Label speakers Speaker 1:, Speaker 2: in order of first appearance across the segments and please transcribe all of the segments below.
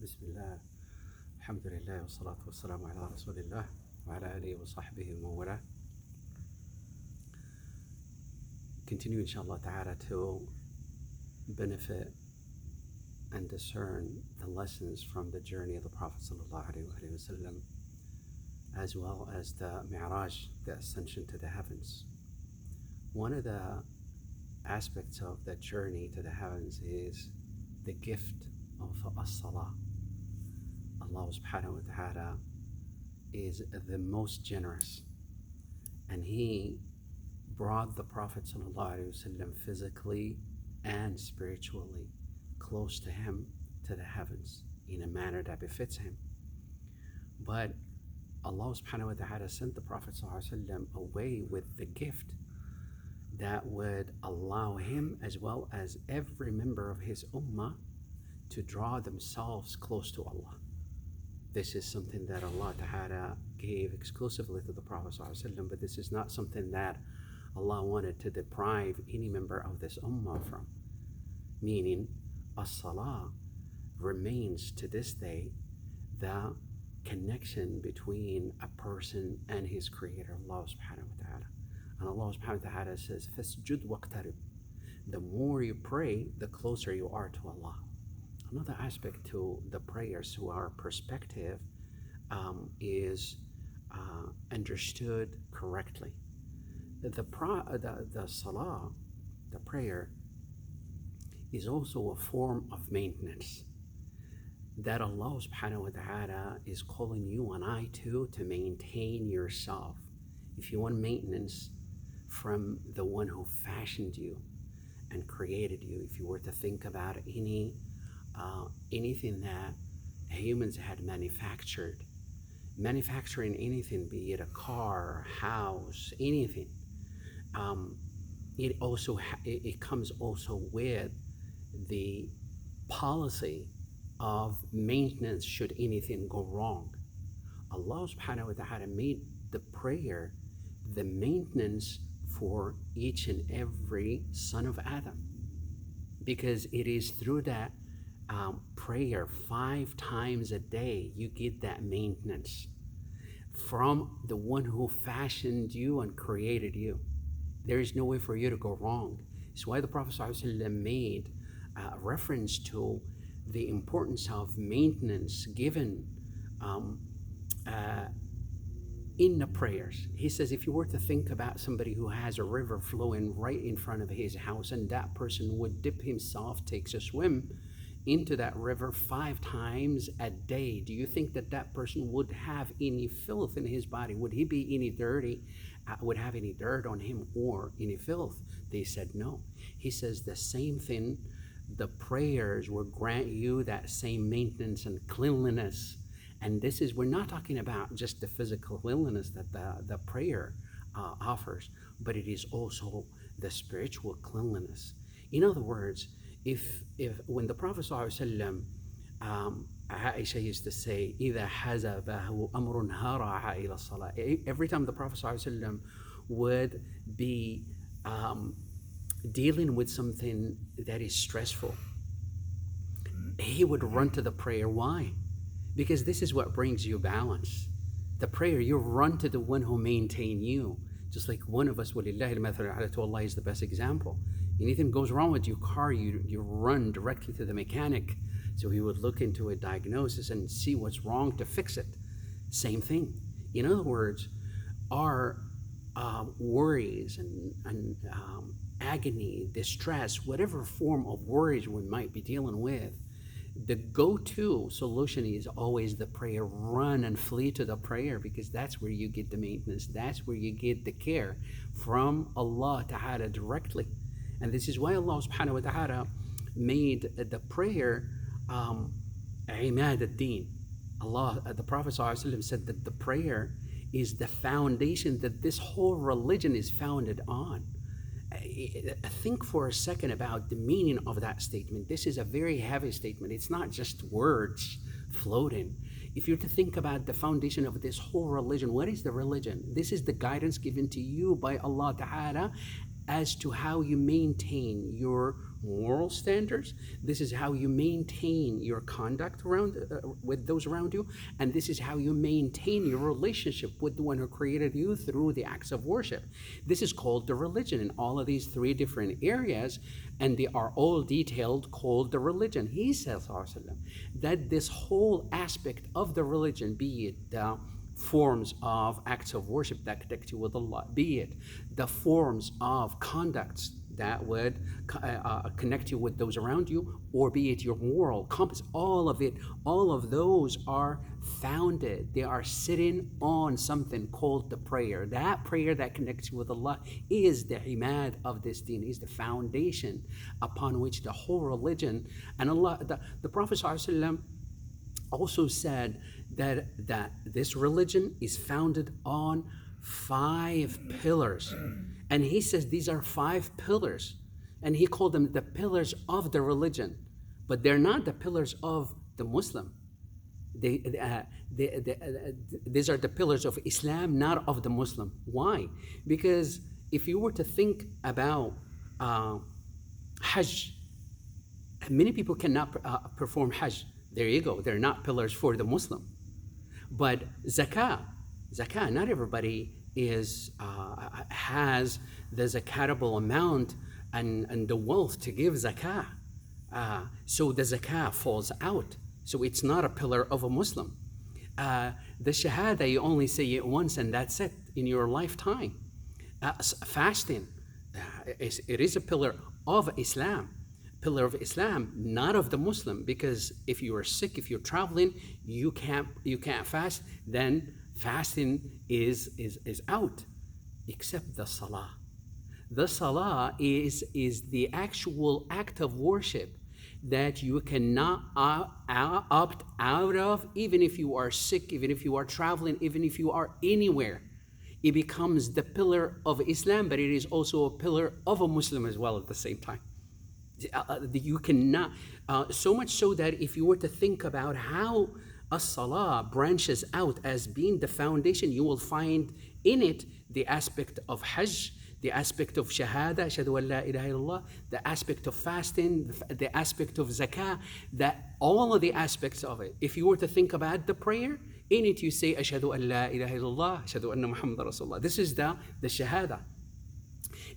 Speaker 1: بسم الله الحمد لله والصلاة والسلام على رسول الله وعلى آله وصحبه ومن والاه. Continue inshallah ta'ala to benefit and discern the lessons from the journey of the Prophet sallallahu alaihi wasallam, as well as the Mi'raj, the ascension to the heavens. One of the aspects of the journey to the heavens is the gift of as-salah. Allah subhanahu wa ta'ala is the most generous, and He brought the Prophet sallallahu alaihi wasallam physically and spiritually close to Him, to the heavens, in a manner that befits Him. But Allah subhanahu wa ta'ala sent the Prophet sallallahu alaihi wasallam away with the gift that would allow him, as well as every member of his ummah, to draw themselves close to Allah. This is something that Allah Ta'ala gave exclusively to the Prophet ﷺ, but this is not something that Allah wanted to deprive any member of this ummah from. Meaning, as-salah remains to this day the connection between a person and his creator, Allah subhanahu wa ta'ala. And Allah subhanahu wa ta'ala says, فَاسْجُدْ وَاقْتَرِبْ. The more you pray, the closer you are to Allah. Another aspect to the prayers, to our perspective, is understood correctly. The salah, the prayer, is also a form of maintenance that Allah subhanahu wa ta'ala is calling you and I to maintain yourself. If you want maintenance from the one who fashioned you and created you, if you were to think about anything that humans had manufacturing anything, be it a car, a house, anything, it comes also with the policy of maintenance should anything go wrong. Allah subhanahu wa ta'ala made the prayer the maintenance for each and every son of Adam, because it is through that prayer 5 times a day you get that maintenance from the one who fashioned you and created you. There is no way for you to go wrong. It's why the Prophet ﷺ made reference to the importance of maintenance given in the prayers. He says, if you were to think about somebody who has a river flowing right in front of his house, and that person would dip himself, takes a swim into that river 5 times a day, do you think that that person would have any filth in his body? Would he be any dirty, would have any dirt on him or any filth? They said no. He says the same thing, the prayers will grant you that same maintenance and cleanliness. And this is, we're not talking about just the physical cleanliness that the prayer offers, but it is also the spiritual cleanliness. In other words, if when the Prophet ﷺ, Aisha used to say, إِذَا حَزَبَهُ أَمْرٌ هَرَعَ إِلَى الصَّلَاةِ. Every time the Prophet ﷺ would be dealing with something that is stressful, he would run to the prayer. Why? Because this is what brings you balance. The prayer, you run to the one who maintains you. Just like one of us, وَلِلَّهِ الْمَثَلُ الْأَعْلَى, to Allah is the best example. Anything goes wrong with your car, you run directly to the mechanic. So he would look into a diagnosis and see what's wrong to fix it. Same thing. In other words, our worries and agony, distress, whatever form of worries we might be dealing with, the go-to solution is always the prayer. Run and flee to the prayer, because that's where you get the maintenance. That's where you get the care from Allah Ta'ala directly. And this is why Allah Subhanahu wa Ta'ala made the prayer Imad ad-Din. The Prophet ﷺ said that the prayer is the foundation that this whole religion is founded on. Think for a second about the meaning of that statement. This is a very heavy statement. It's not just words floating. If you're to think about the foundation of this whole religion, what is the religion? This is the guidance given to you by Allah Ta'ala as to how you maintain your moral standards. This is how you maintain your conduct around with those around you, and this is how you maintain your relationship with the one who created you through the acts of worship. This is called the religion in all of these three different areas, and they are all detailed, called the religion. He says that this whole aspect of the religion, be it the forms of acts of worship that connect you with Allah, be it the forms of conducts that would connect you with those around you, or be it your moral compass, all of it, all of those are founded, they are sitting on something called the prayer. That prayer that connects you with Allah is the imad of this deen, is the foundation upon which the whole religion, and Allah, the Prophet ﷺ also said that this religion is founded on 5 pillars. And he says these are 5 pillars. And he called them the pillars of the religion. But they're not the pillars of the Muslim. These are the pillars of Islam, not of the Muslim. Why? Because if you were to think about Hajj, many people cannot perform Hajj. There you go. They're not pillars for the Muslim. But zakah, not everybody has the zakatable amount and the wealth to give zakah. So the zakah falls out. So it's not a pillar of a Muslim. The shahada, you only say it once and that's it in your lifetime. Fasting, it is a pillar of Islam. Pillar of Islam, not of the Muslim, because if you are sick, if you're traveling, you can't fast, then fasting is out, except the salah. The salah is the actual act of worship that you cannot opt out of, even if you are sick, even if you are traveling, even if you are anywhere. It becomes the pillar of Islam, but it is also a pillar of a Muslim as well at the same time. You cannot, so much so that if you were to think about how a salah branches out as being the foundation, you will find in it the aspect of Hajj, the aspect of Shahada, Ashhadu an la ilaha illallah, the aspect of fasting, the aspect of zakah, that all of the aspects of it. If you were to think about the prayer, in it you say Ashhadu an la ilaha illallah, Ashhadu anna Muhammadan Rasulullah. This is the Shahada.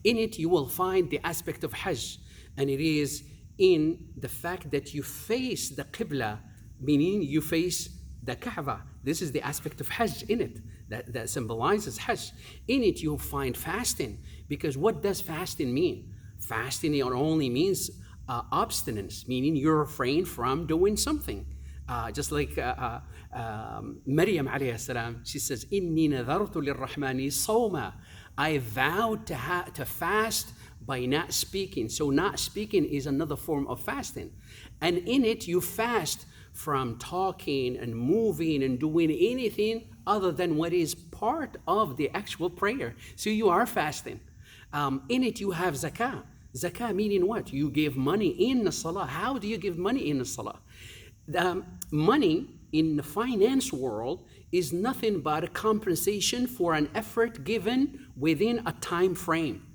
Speaker 1: In it you will find the aspect of Hajj, and it is in the fact that you face the Qibla, meaning you face the Kaaba. This is the aspect of Hajj in it, that symbolizes Hajj. In it you'll find fasting, because what does fasting mean? Fasting only means abstinence, meaning you refrain from doing something. Just like Maryam alayhi salam, she says, Inni nadartu lirrahmani sawma. I vowed to fast by not speaking. So not speaking is another form of fasting. And in it you fast from talking and moving and doing anything other than what is part of the actual prayer. So you are fasting. In it you have zakah. Zakah meaning what? You give money in the salah. How do you give money in the salah? Money in the finance world is nothing but a compensation for an effort given within a time frame.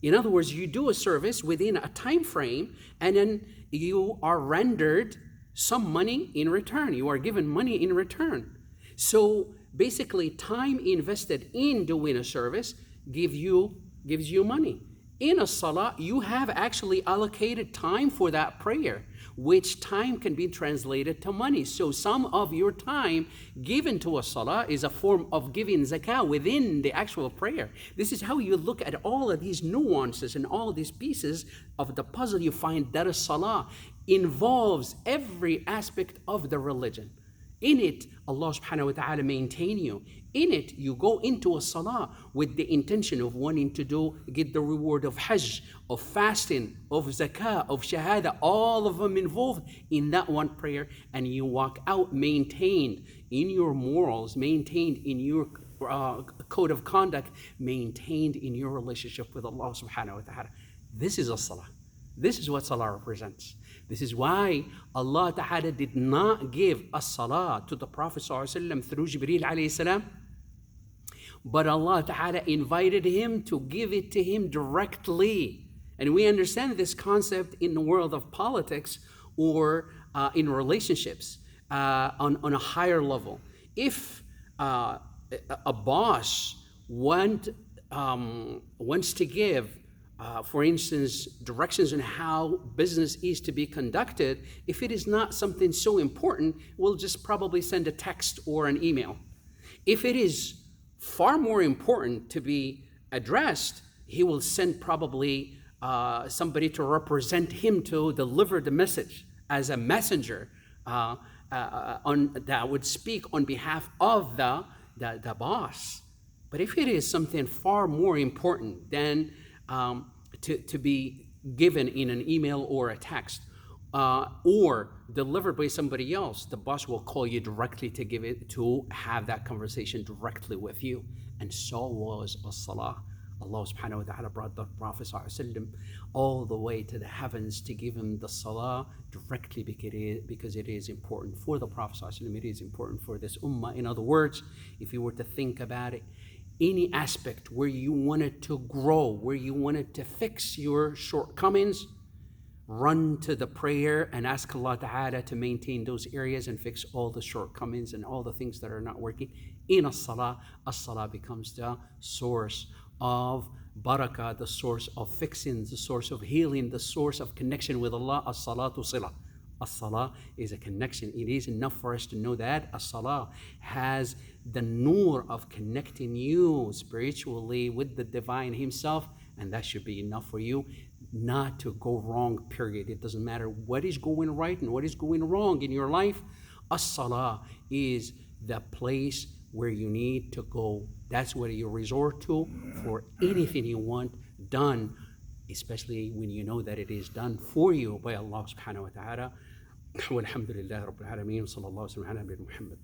Speaker 1: In other words, you do a service within a time frame, and then you are rendered some money in return. You are given money in return. So basically, time invested in doing a service gives you money. In a salah, you have actually allocated time for that prayer, which time can be translated to money. So some of your time given to a salah is a form of giving zakah within the actual prayer. This is how you look at all of these nuances and all of these pieces of the puzzle. You find that a salah involves every aspect of the religion. In it, Allah subhanahu wa ta'ala maintain you. In it, you go into a salah with the intention of wanting to get the reward of Hajj, of fasting, of zakah, of shahada, all of them involved in that one prayer, and you walk out maintained in your morals, maintained in your code of conduct, maintained in your relationship with Allah subhanahu wa ta'ala. This is a salah. This is what salah represents. This is why Allah Ta'ala did not give a salah to the Prophet ﷺ through Jibreel alayhi salam, but Allah Ta'ala invited him to give it to him directly. And we understand this concept in the world of politics or in relationships on a higher level. If a boss wants to give, for instance, directions on how business is to be conducted, if it is not something so important, we'll just probably send a text or an email. If it is far more important to be addressed, he will send probably somebody to represent him to deliver the message as a messenger that would speak on behalf of the boss. But if it is something far more important than to be given in an email or a text, or delivered by somebody else, the boss will call you directly to have that conversation directly with you. And so was as-salah. Allah subhanahu wa ta'ala brought the Prophet ﷺ all the way to the heavens to give him the salah directly because it is important for the Prophet ﷺ. It is important for this ummah. In other words, if you were to think about it, any aspect where you wanted to grow, where you wanted to fix your shortcomings, run to the prayer and ask Allah Ta'ala to maintain those areas and fix all the shortcomings and all the things that are not working. In as-salah becomes the source of barakah, the source of fixing, the source of healing, the source of connection with Allah. As-salatu sila. As-salah is a connection. It is enough for us to know that as-salah has the nur of connecting you spiritually with the divine himself, and that should be enough for you not to go wrong, period. It doesn't matter what is going right and what is going wrong in your life. As-salah is the place where you need to go. That's where you resort to for anything you want done, especially when you know that it is done for you by Allah subhanahu wa ta'ala. Walhamdulillahi rabbil alameen. Sallallahu alaihi wa sallam ala Muhammad.